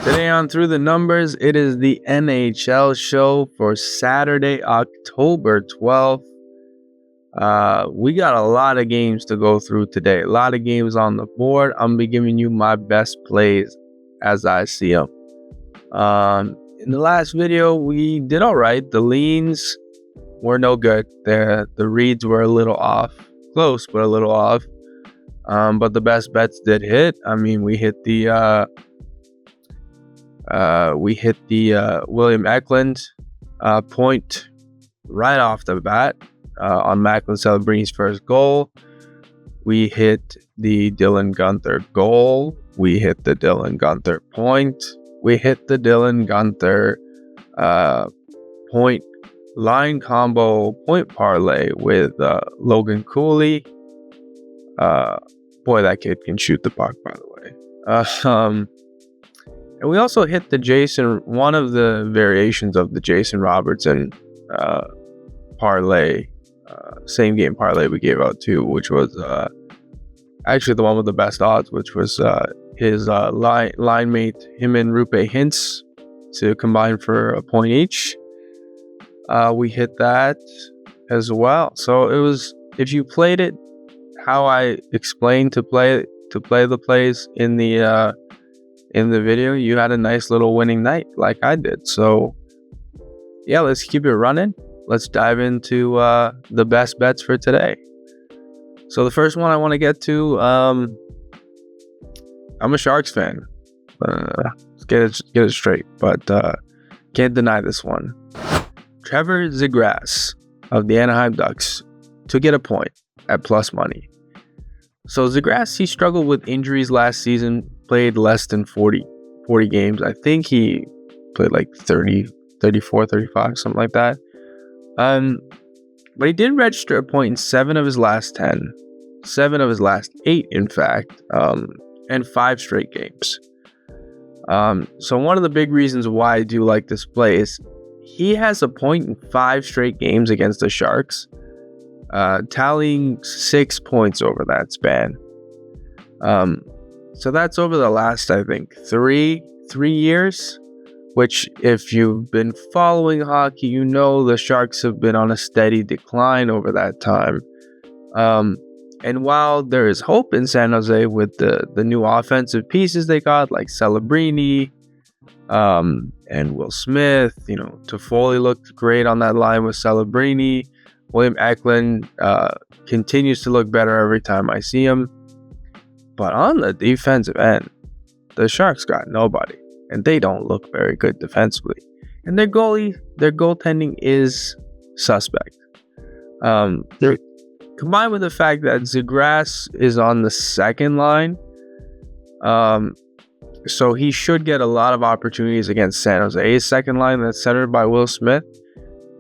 Today on Through the Numbers, it is the NHL show for Saturday, October 12th. We got a lot of games to go through today. A lot of games on the board. I'm going to be giving you my best plays as I see them. In the last video, we did all right. The leans were no good. The reads were a little off. Close, but a little off. But the best bets did hit. I mean, we hit the William Eklund point right off the bat on Macklin Celebrini's first goal. We hit the Dylan Guenther goal. We hit the Dylan Guenther point. We hit the Dylan Guenther point line combo point parlay with Logan Cooley. Boy, that kid can shoot the puck, by the way. And we also hit one of the variations of the Jason Robertson parlay, same game parlay we gave out too, which was actually the one with the best odds, which was his line mate, him and Rupe Hintz, to combine for a point each. We hit that as well. So it was, if you played it how I explained to play the plays in the video, you had a nice little winning night like I did. So yeah, let's keep it running. Let's dive into the best bets for today. So the first one I want to get to, I'm a Sharks fan. Let's get it straight, but can't deny this one. Trevor Zegras of the Anaheim Ducks to get a point at plus money. So Zegras, he struggled with injuries last season, played less than 40 games. I think he played like 30, 34, 35, something like that. But he did register a point in 7 of his last 10, 7 of his last 8, in fact, and 5 straight games. So one of the big reasons why I do like this play is he has a point in 5 straight games against the Sharks, tallying 6 points over that span. So that's over the last, I think, three years, which if you've been following hockey, you know the Sharks have been on a steady decline over that time. And while there is hope in San Jose with the new offensive pieces they got, like Celebrini, and Will Smith, Toffoli looked great on that line with Celebrini. William Eklund continues to look better every time I see him. But on the defensive end, the Sharks got nobody. And they don't look very good defensively. And their goaltending is suspect. Combined with the fact that Zegras is on the second line, so he should get a lot of opportunities against San Jose's second line that's centered by Will Smith.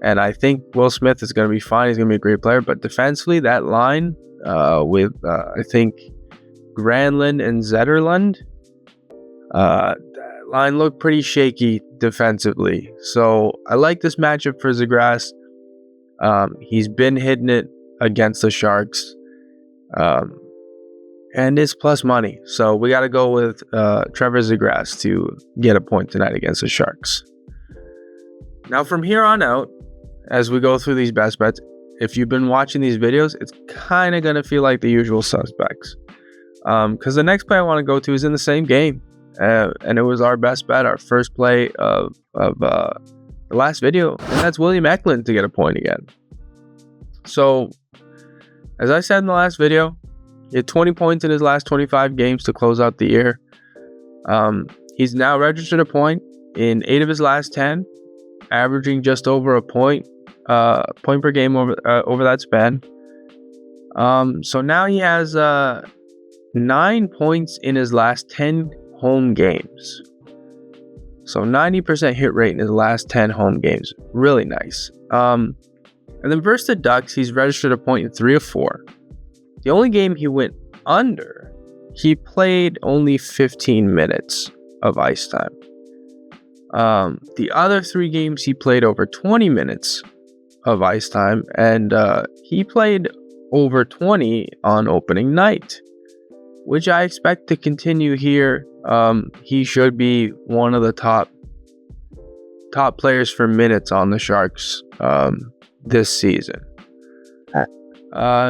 And I think Will Smith is going to be fine. He's going to be a great player. But defensively, that line with, I think, Granlund and Zetterlund, that line looked pretty shaky defensively. So I like this matchup for Zegras. He's been hitting it against the Sharks. And it's plus money. So we got to go with Trevor Zegras to get a point tonight against the Sharks. Now from here on out, as we go through these best bets, if you've been watching these videos, it's kind of going to feel like the usual suspects. Because the next play I want to go to is in the same game. And it was our best bet, our first play of the last video. And that's William Eklund to get a point again. So, as I said in the last video, he had 20 points in his last 25 games to close out the year. He's now registered a point in 8 of his last 10, averaging just over a point per game over that span. So now he has 9 points in his last 10 home games. So 90% hit rate in his last 10 home games. Really nice. And then versus the Ducks, he's registered a point in 3 of 4. The only game he went under, he played only 15 minutes of ice time. The other 3 games, he played over 20 minutes of ice time, and he played over 20 on opening night, which I expect to continue here he should be one of the top players for minutes on the Sharks this season.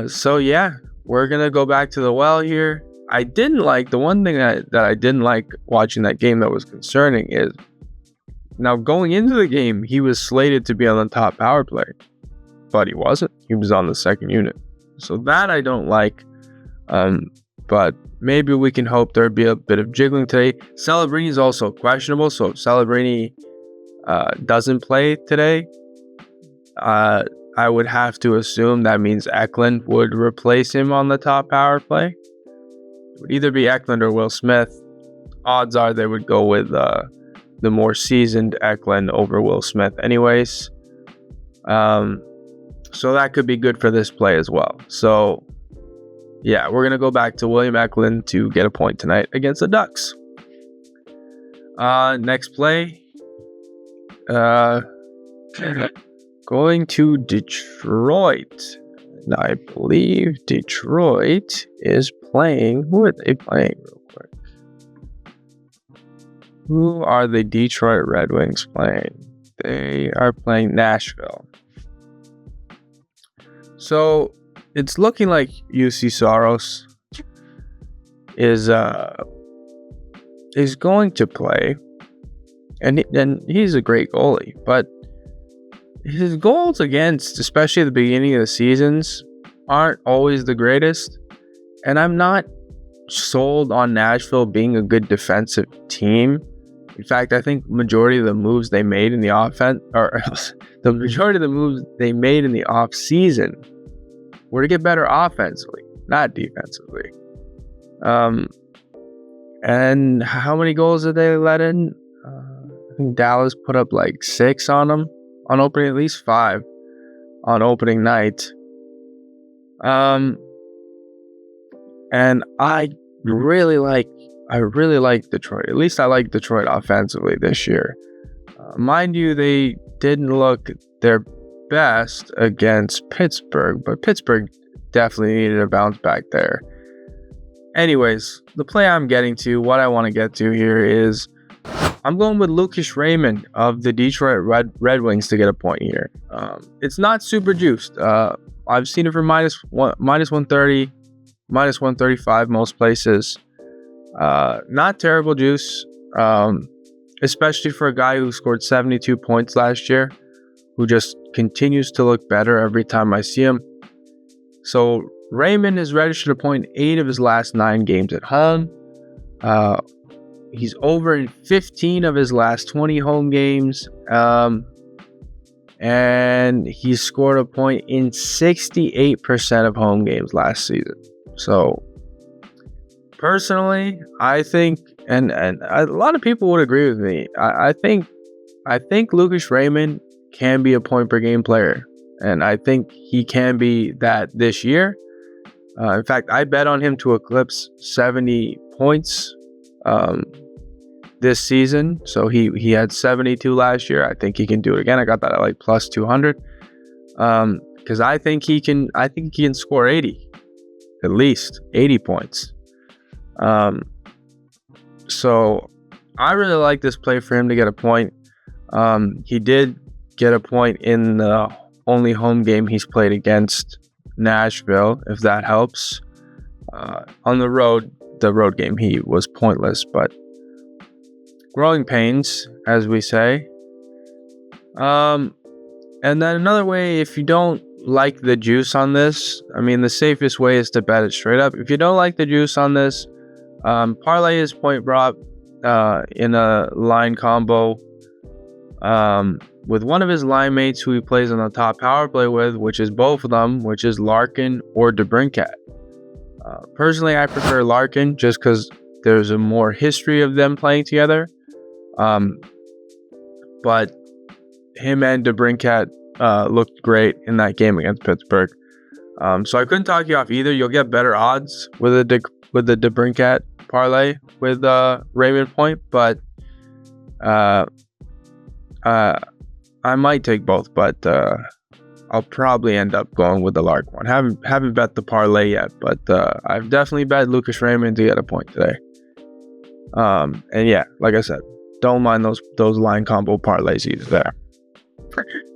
So yeah, we're gonna go back to the well here. I didn't like the one thing that I didn't like watching that game that was concerning is now going into the game he was slated to be on the top power play, but he wasn't. He was on the second unit, so that I don't like. But maybe we can hope there'd be a bit of jiggling today. Celebrini is also questionable, so if Celebrini doesn't play today, I would have to assume that means Eklund would replace him on the top power play. It would either be Eklund or Will Smith. Odds are they would go with the more seasoned Eklund over Will Smith anyways. So that could be good for this play as well. So yeah, we're going to go back to William Eklund to get a point tonight against the Ducks. Next play. Going to Detroit. Now, I believe Detroit is playing. Who are they playing real quick? Who are the Detroit Red Wings playing? They are playing Nashville. So it's looking like UC Soros is going to play, and he's a great goalie, but his goals against, especially at the beginning of the seasons, aren't always the greatest. And I'm not sold on Nashville being a good defensive team. In fact, I think majority of the moves they made in the offense, or the majority of the moves they made in the off season, were to get better offensively, not defensively. And how many goals did they let in? I think Dallas put up like 6 on them. On opening, at least 5 on opening night. And I really like Detroit. At least I like Detroit offensively this year. Mind you, they didn't look their best against Pittsburgh, but Pittsburgh definitely needed a bounce back there. Anyways, the play I'm getting to, what I want to get to here is I'm going with Lucas Raymond of the Detroit Red Wings to get a point here. It's not super juiced. I've seen it for minus 130, minus 135 most places. Not terrible juice, especially for a guy who scored 72 points last year, who just continues to look better every time I see him. So Raymond has registered a point 8 of his last 9 games at home. He's over in 15 of his last 20 home games. And he scored a point in 68% of home games last season. So, personally, I think, and a lot of people would agree with me, I think Lucas Raymond can be a point per game player. And I think he can be that this year. In fact, I bet on him to eclipse 70 points this season. So he had 72 last year. I think he can do it again. I got that at like plus 200. Because I think he can score 80, at least 80 points. So I really like this play for him to get a point. He did get a point in the only home game he's played against Nashville, if that helps. On the road game, he was pointless, but growing pains, as we say. And then another way, if you don't like the juice on this, I mean, the safest way is to bet it straight up. If you don't like the juice on this, Parlay is point prop in a line combo with one of his line mates who he plays on the top power play with, which is both of them, which is Larkin or DeBrincat. Personally, I prefer Larkin just because there's a more history of them playing together. But him and DeBrincat looked great in that game against Pittsburgh. So I couldn't talk you off either. You'll get better odds with the DeBrincat parlay with Raymond point, but I might take both, but I'll probably end up going with the Lark one. Haven't bet the parlay yet, but I've definitely bet Lucas Raymond to get a point today. And yeah, like I said, don't mind those line combo parlays either there.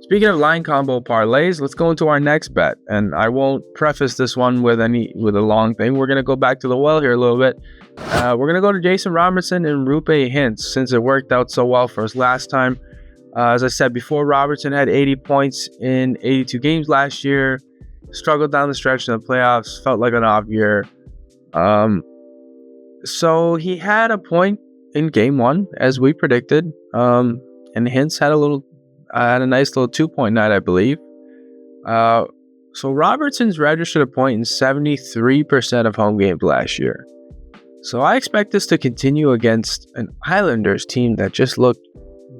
Speaking of line combo parlays, let's go into our next bet. And I won't preface this one with a long thing. We're going to go back to the well here a little bit. We're going to go to Jason Robertson and Rupe Hintz since it worked out so well for us last time. As I said before, Robertson had 80 points in 82 games last year. Struggled down the stretch in the playoffs. Felt like an off year. So he had a point in game one, as we predicted. And Hintz had a nice little 2-point night, I believe. So Robertson's registered a point in 73% of home games last year. So I expect this to continue against an Islanders team that just looked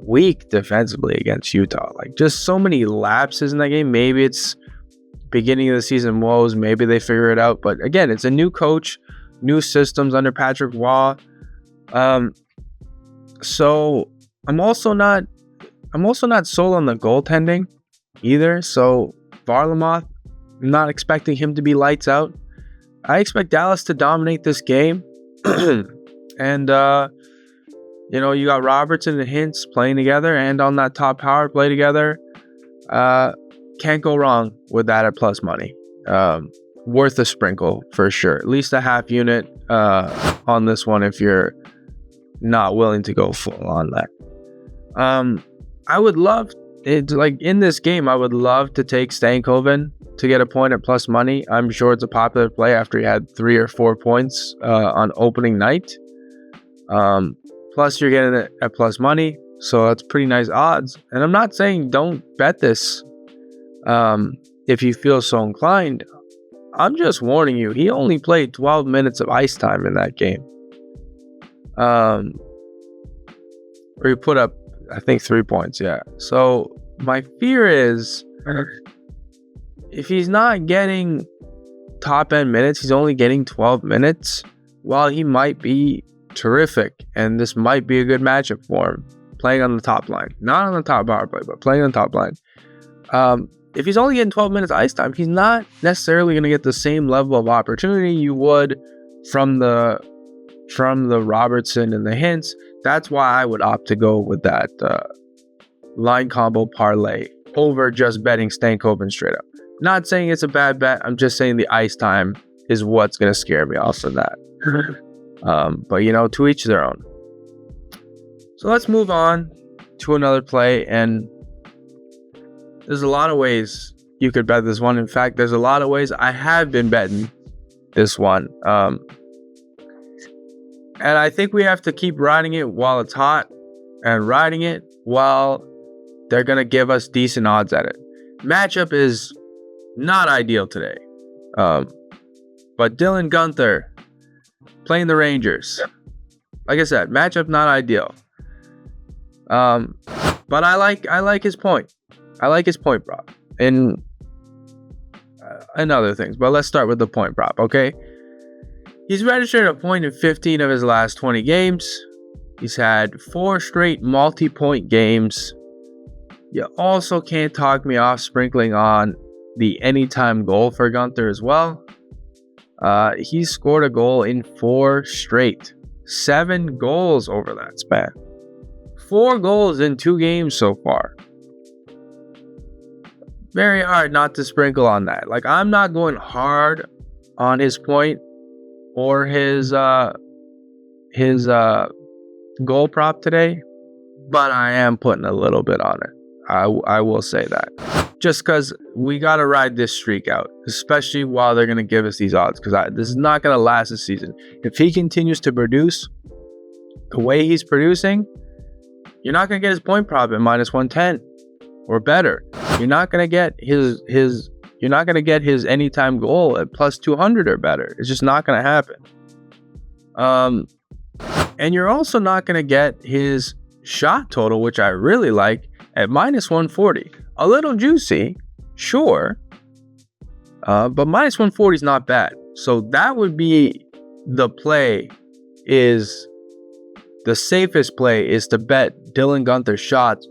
weak defensively against Utah. Like, just so many lapses in that game. Maybe it's beginning of the season woes. Maybe they figure it out. But again, it's a new coach, new systems under Patrick Waugh. So I'm also not sold on the goaltending either. So Varlamov, I'm not expecting him to be lights out. I expect Dallas to dominate this game. And you got Robertson and Hintz playing together and on that top power play together. Can't go wrong with that at plus money. Worth a sprinkle for sure. At least a half unit on this one if you're not willing to go full on that. I would love it, like in this game, I would love to take Stankoven to get a point at plus money. I'm sure it's a popular play after he had 3 or 4 points on opening night. Plus, you're getting it at plus money, so that's pretty nice odds. And I'm not saying don't bet this if you feel so inclined. I'm just warning you, he only played 12 minutes of ice time in that game. Where he put up, I think, 3 points, yeah. So my fear is if he's not getting top end minutes, he's only getting 12 minutes. While he might be terrific, and this might be a good matchup for him, playing on the top line, not on the top power play, but playing on the top line. If he's only getting 12 minutes ice time, he's not necessarily going to get the same level of opportunity you would from the Robertson and the Hintz. That's why I would opt to go with that line combo parlay over just betting Stankoven straight up. Not saying it's a bad bet. I'm just saying the ice time is what's going to scare me off of that. But, to each their own. So let's move on to another play. And there's a lot of ways you could bet this one. In fact, there's a lot of ways I have been betting this one. And I think we have to keep riding it while it's hot and riding it while they're going to give us decent odds at it. Matchup is not ideal today. But Dylan Guenther playing the Rangers. Like I said, matchup not ideal. But I like his point. I like his point prop. And other things. But let's start with the point prop, okay? He's registered a point in 15 of his last 20 games. He's had 4 straight multi-point games. You also can't talk me off sprinkling on the anytime goal for Guenther as well. He's scored a goal in 4 straight. 7 goals over that span. 4 goals in 2 games so far. Very hard not to sprinkle on that. Like, I'm not going hard on his point or his goal prop today, but I am putting a little bit on it. I will say that. Just because we got to ride this streak out, especially while they're going to give us these odds, because this is not going to last this season. If he continues to produce the way he's producing, you're not going to get his point prop at minus 110 or better. You're not going to get his anytime goal at plus 200 or better. It's just not going to happen. And you're also not going to get his shot total, which I really like, at minus 140. A little juicy, sure, but minus 140 is not bad. So that would be the play. Is the safest play is to bet Dylan Guenther shots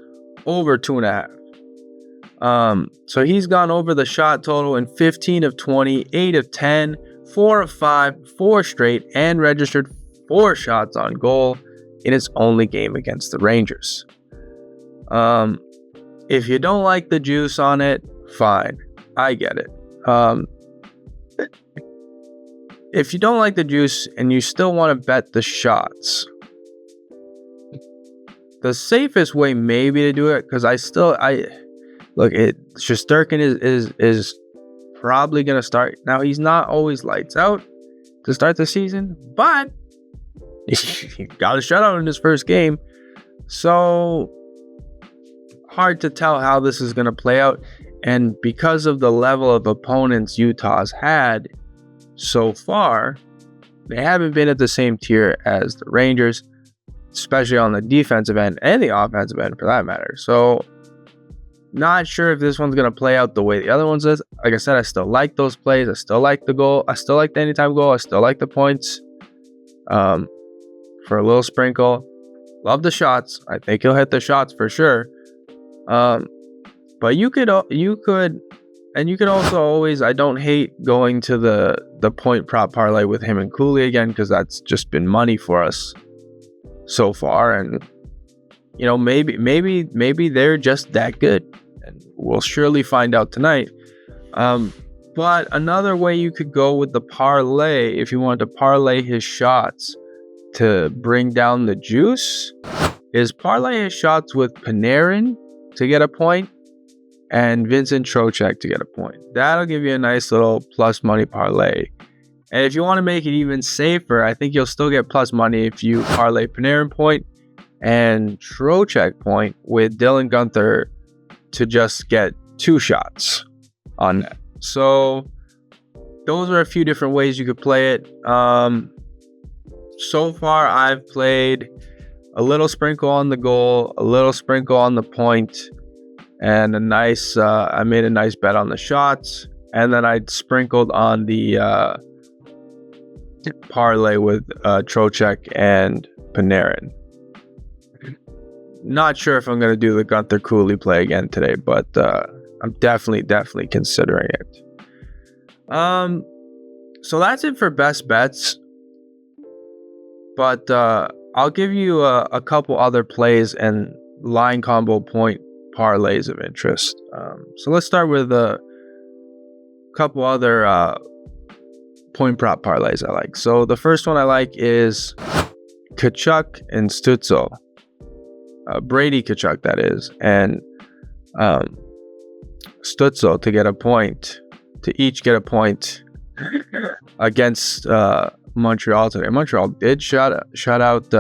over 2.5. So he's gone over the shot total in 15 of 20, 8 of 10, 4 of 5, 4 straight, and registered 4 shots on goal in his only game against the Rangers. If you don't like the juice on it, fine. I get it. If you don't like the juice and you still want to bet the shots, the safest way maybe to do it, because Shesterkin is probably gonna start. Now he's not always lights out to start the season, but he got a shutout in his first game, so hard to tell how this is gonna play out. And because of the level of opponents Utah's had so far, they haven't been at the same tier as the Rangers, especially on the defensive end and the offensive end for that matter. So not sure if this one's going to play out the way the other ones is. Like I said, I still like those plays. I still like the goal. I still like the anytime goal. I still like the points for a little sprinkle. Love the shots. I think he'll hit the shots for sure. But you could also always, I don't hate going to the point prop parlay with him and Cooley again, because that's just been money for us so far. And maybe they're just that good, and we'll surely find out tonight. But another way you could go with the parlay, if you want to parlay his shots to bring down the juice, is parlay his shots with Panarin to get a point and Vincent Trocheck to get a point. That'll give you a nice little plus money parlay. And if you want to make it even safer, I think you'll still get plus money if you parlay Panarin point and Trocheck point with Dylan Guenther to just get 2 shots on that. So those are a few different ways you could play it. So far, I've played a little sprinkle on the goal, a little sprinkle on the point, and I made a nice bet on the shots, and then I sprinkled on the parlay with Trocheck and Panarin. Not sure if I'm going to do the Guenther Cooley play again today, but I'm definitely considering it. So that's it for best bets, but I'll give you a couple other plays and line combo point parlays of interest. So let's start with a couple other point prop parlays I like. So the first one I like is Tkachuk and Stützle. Brady Tkachuk, that is, and Stützle to each get a point against Montreal today. Montreal did shut out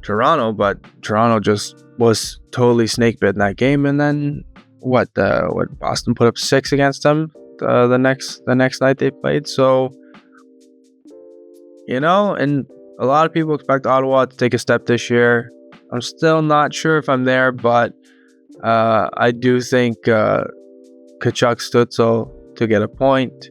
Toronto, but Toronto just was totally snake bit in that game. And then what Boston put up 6 against them the next night they played. So and a lot of people expect Ottawa to take a step this year. I'm still not sure if I'm there, but I do think Tkachuk Stützle to get a point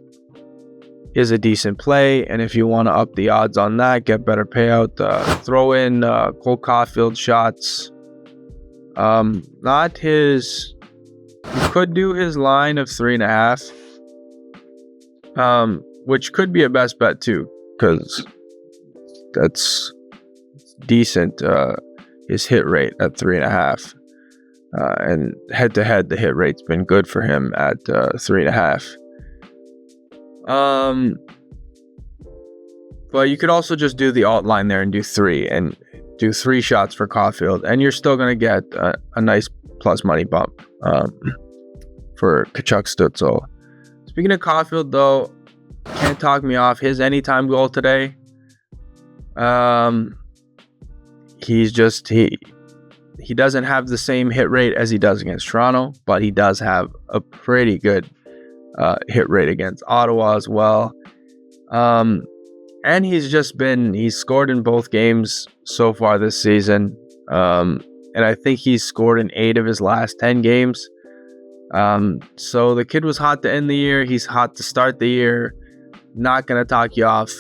is a decent play. And if you want to up the odds on that, get better payout, throw in Cole Caulfield shots. You could do his line of 3.5, which could be a best bet too, because that's decent. His hit rate at 3.5, and head to head, the hit rate's been good for him at 3.5. But you could also just do the alt line there and do 3 shots for Caulfield, and you're still going to get a nice plus money bump for Tkachuk Stützle. Speaking of Caulfield, though, can't talk me off his anytime goal today. He doesn't have the same hit rate as he does against Toronto, but he does have a pretty good hit rate against Ottawa as well. And he's scored in both games so far this season. And I think he's scored in 8 of his last 10 games. So the kid was hot to end the year. He's hot to start the year. Not going to talk you off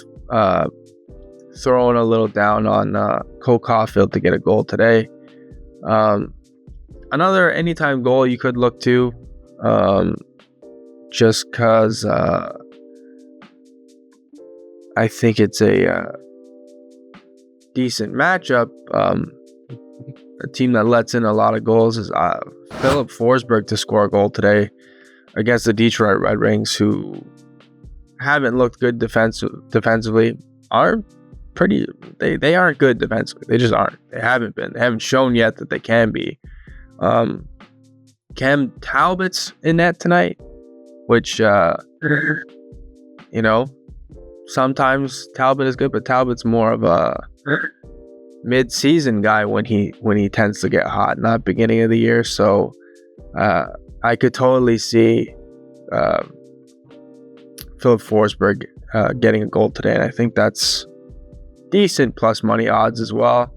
throwing a little down on Cole Caulfield to get a goal today. Another anytime goal you could look to, just because I think it's a decent matchup. A team that lets in a lot of goals is Philip Forsberg to score a goal today against the Detroit Red Wings, who haven't looked good defensively. They aren't good defensively. They just aren't. They haven't been. They haven't shown yet that they can be. Cam Talbot's in net tonight, which sometimes Talbot is good, but Talbot's more of a mid-season guy when he tends to get hot, not beginning of the year. So I could totally see Philip Forsberg getting a goal today, and I think that's decent plus money odds as well.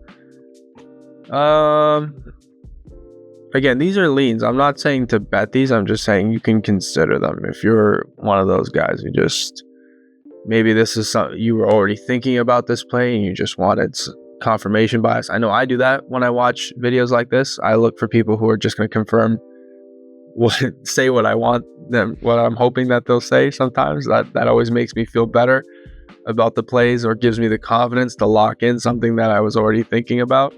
Again, these are leans. I'm not saying to bet these. I'm just saying you can consider them if you're one of those guys who just maybe this is something you were already thinking about this play and you just wanted confirmation bias. I know I do that when I watch videos like this. I look for people who are just going to confirm say what I want them, what I'm hoping that they'll say. Sometimes that always makes me feel better about the plays, or gives me the confidence to lock in something that I was already thinking about.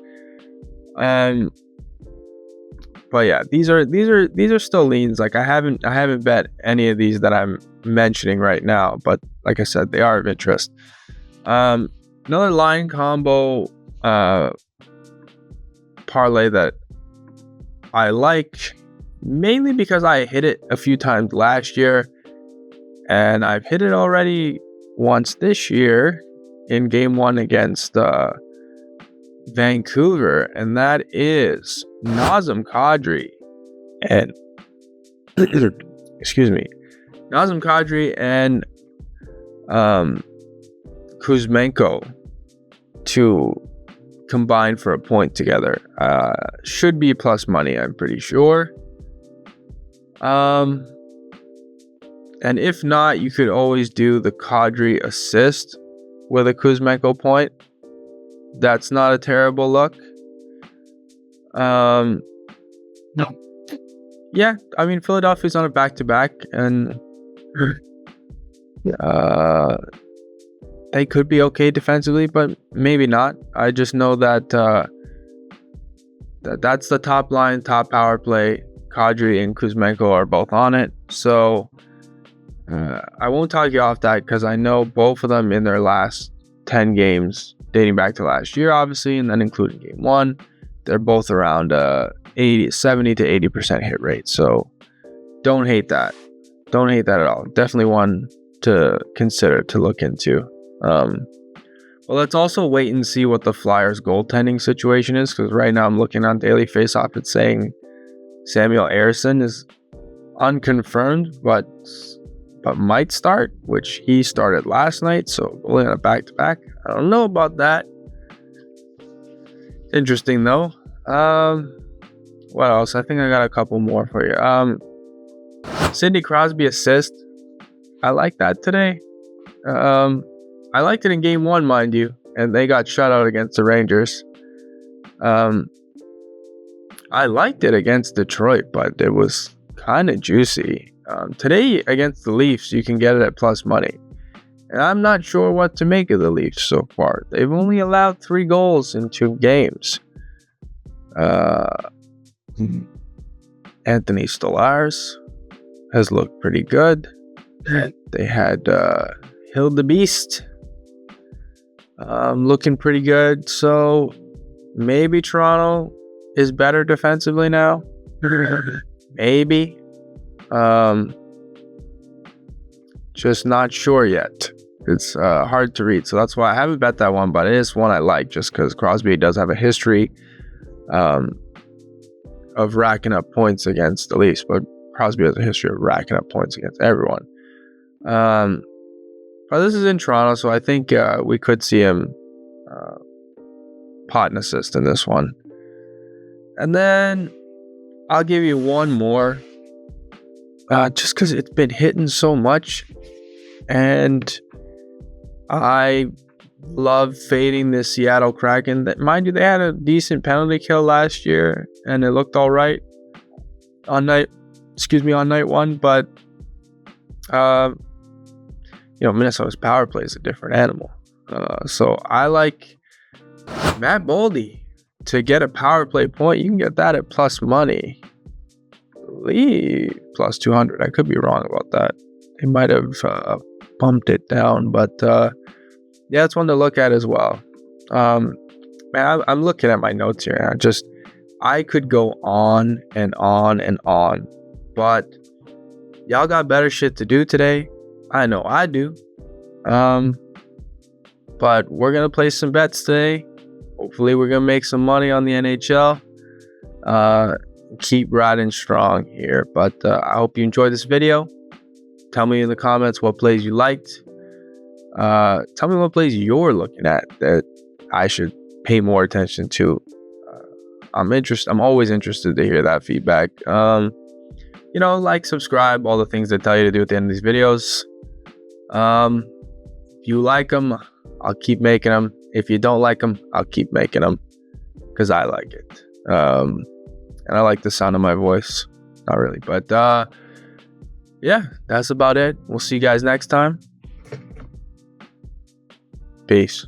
But yeah, these are still leans. Like I haven't bet any of these that I'm mentioning right now, but like I said, they are of interest. Another line combo parlay that I like, mainly because I hit it a few times last year, and I've hit it already once this year in game 1 against Vancouver, and that is Nazem Kadri and Nazem Kadri and Kuzmenko to combine for a point together. Should be plus money, I'm pretty sure. And if not, you could always do the Kadri assist with a Kuzmenko point. That's not a terrible look. No. Yeah, I mean, Philadelphia's on a back-to-back, and they could be okay defensively, but maybe not. I just know that that's the top line, top power play. Kadri and Kuzmenko are both on it, so I won't talk you off that because I know both of them in their last 10 games, dating back to last year, obviously, and then including game 1, they're both around 70 to 80% hit rate. So don't hate that. Don't hate that at all. Definitely one to consider, to look into. Well, let's also wait and see what the Flyers goaltending situation is, because right now I'm looking on Daily Faceoff. It's saying Samuel Ersson is unconfirmed, but might start, which he started last night, so only on a back-to-back. I don't know about that. Interesting though. What else? I think I got a couple more for you. Sidney Crosby assist. I like that today. I liked it in game 1, mind you, and they got shut out against the Rangers. I liked it against Detroit, but it was kind of juicy. Today against the Leafs, you can get it at plus money. And I'm not sure what to make of the Leafs so far. They've only allowed 3 goals in 2 games. Anthony Stolarz has looked pretty good. They had Hildebeest looking pretty good. So maybe Toronto is better defensively now. Maybe. Just not sure yet. It's hard to read, so that's why I haven't bet that one, but it is one I like just because Crosby does have a history of racking up points against the Leafs, but Crosby has a history of racking up points against everyone. But this is in Toronto, so I think we could see him pot and assist in this one. And then I'll give you one more. Just because it's been hitting so much, and I love fading the Seattle Kraken. That, mind you, they had a decent penalty kill last year, and it looked all right on night 1. But Minnesota's power play is a different animal. So I like Matt Boldy. To get a power play point, you can get that at plus money. I believe plus 200. I could be wrong about that. They might have bumped it down, but yeah, it's one to look at as well. Man, I'm looking at my notes here, and I could go on and on and on, but y'all got better shit to do today. I know I do. But we're gonna play some bets today. Hopefully we're gonna make some money on the NHL. Keep riding strong here. But I hope you enjoyed this video. Tell me in the comments what plays you liked. Tell me what plays you're looking at that I should pay more attention to. I'm always interested to hear that feedback. Like, subscribe, all the things they tell you to do at the end of these videos. If you like them, I'll keep making them. If you don't like them, I'll keep making them because I like it. And I like the sound of my voice. Not really, but yeah, that's about it. We'll see you guys next time. Peace.